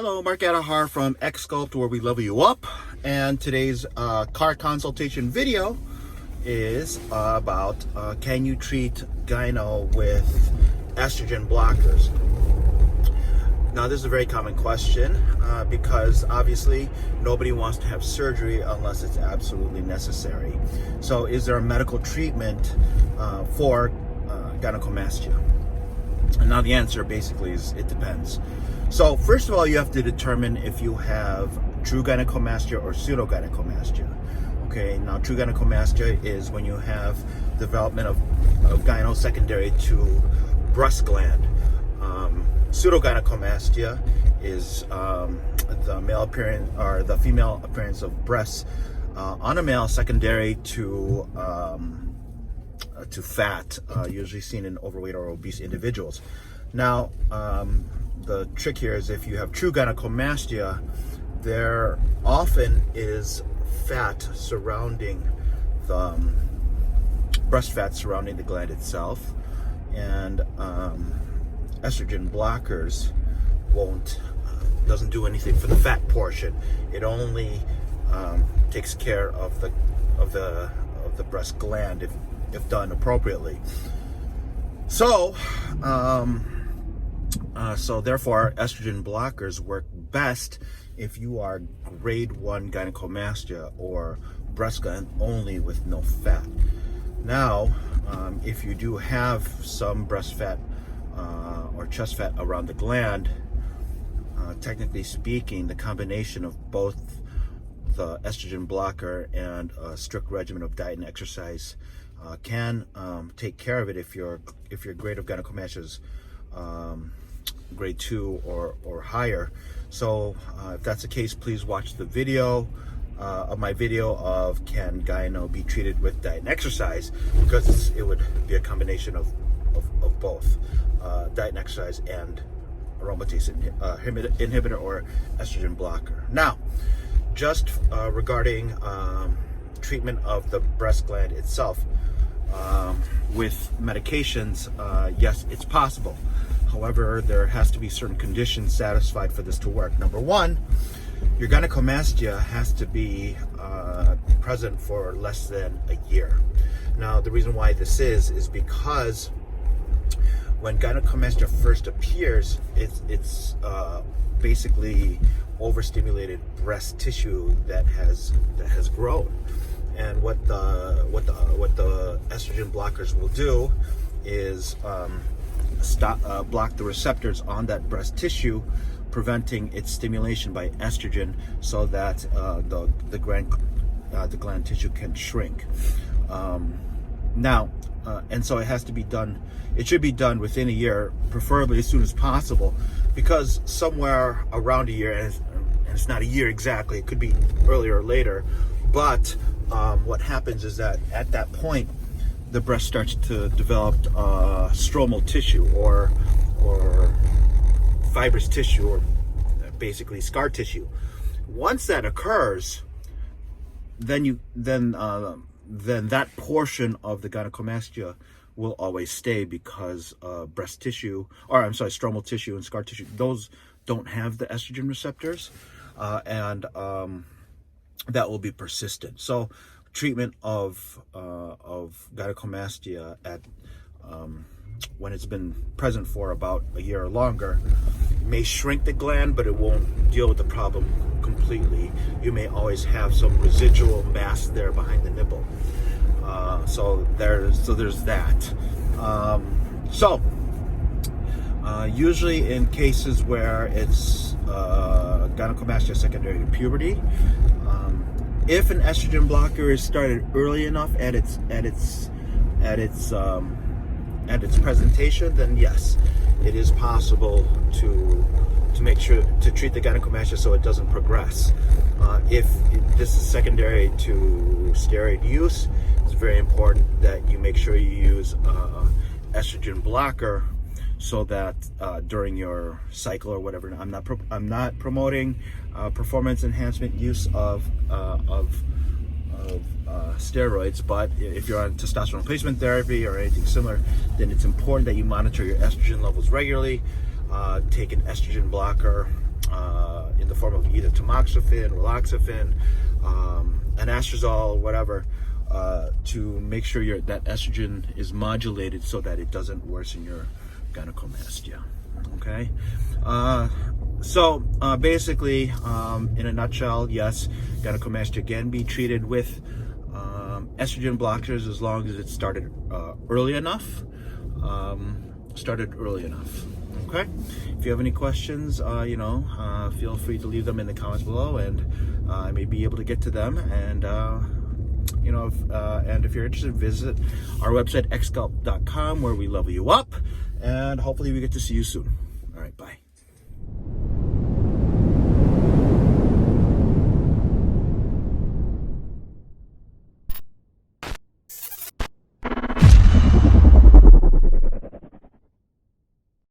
Hello, Mark Adajar from Xsculpt, where we level you up. And today's car consultation video is about can you treat gyno with estrogen blockers? Now, this is a very common question because obviously nobody wants to have surgery unless it's absolutely necessary. So is there a medical treatment for gynecomastia? And now the answer basically is it depends. So first of all, you have to determine if you have true gynecomastia or pseudo gynecomastia. Okay, now true gynecomastia is when you have development of gyno secondary to breast gland. Pseudo gynecomastia is the male appearance or the female appearance of breasts on a male secondary to fat, usually seen in overweight or obese individuals. Now, the trick here is if you have true gynecomastia, there often is fat surrounding the breast fat surrounding the gland itself, and estrogen blockers doesn't do anything for the fat portion. It only takes care of the breast gland if done appropriately. So therefore, estrogen blockers work best if you are grade 1 gynecomastia or breast gland only with no fat. Now, if you do have some breast fat or chest fat around the gland, technically speaking, the combination of both the estrogen blocker and a strict regimen of diet and exercise can take care of it if your grade of gynecomastia is grade 2 or higher. So if that's the case, please watch the video of my video of can gyno be treated with diet and exercise, because it would be a combination of both diet and exercise and aromatase inhibitor or estrogen blocker. Now, just regarding treatment of the breast gland itself with medications, yes, it's possible. However, there has to be certain conditions satisfied for this to work. Number one, your gynecomastia has to be present for less than a year. Now, the reason why this is because when gynecomastia first appears, it's basically overstimulated breast tissue that has grown. And what the estrogen blockers will do is block the receptors on that breast tissue, preventing its stimulation by estrogen, so that the gland tissue can shrink. Now, and so it has to be done. It should be done within a year, preferably as soon as possible, because somewhere around a year, and it's not a year exactly, it could be earlier or later, but what happens is that at that point, the breast starts to develop stromal tissue or fibrous tissue, or basically scar tissue. Once that occurs, then that portion of the gynecomastia will always stay, because breast tissue, or I'm sorry, stromal tissue and scar tissue, those don't have the estrogen receptors, and that will be persistent. So treatment of gynecomastia at when it's been present for about a year or longer may shrink the gland, but it won't deal with the problem completely. You may always have some residual mass there behind the nipple. So there's that. Usually in cases where it's gynecomastia secondary to puberty, if an estrogen blocker is started early enough at its presentation, then yes, it is possible to make sure to treat the gynecomastia so it doesn't progress. If this is secondary to steroid use, it's very important that you make sure you use estrogen blocker, so that during your cycle or whatever, I'm not promoting performance enhancement use of steroids, but if you're on testosterone replacement therapy or anything similar, then it's important that you monitor your estrogen levels regularly. Take an estrogen blocker form of either tamoxifen, raloxifene, anastrozole, whatever, to make sure that estrogen is modulated so that it doesn't worsen your gynecomastia. Okay, so basically, in a nutshell, yes, gynecomastia can be treated with estrogen blockers as long as it started early enough. Okay, if you have any questions, feel free to leave them in the comments below, and I may be able to get to them. And and if you're interested, visit our website xsculpt.com, where we level you up, and hopefully we get to see you soon.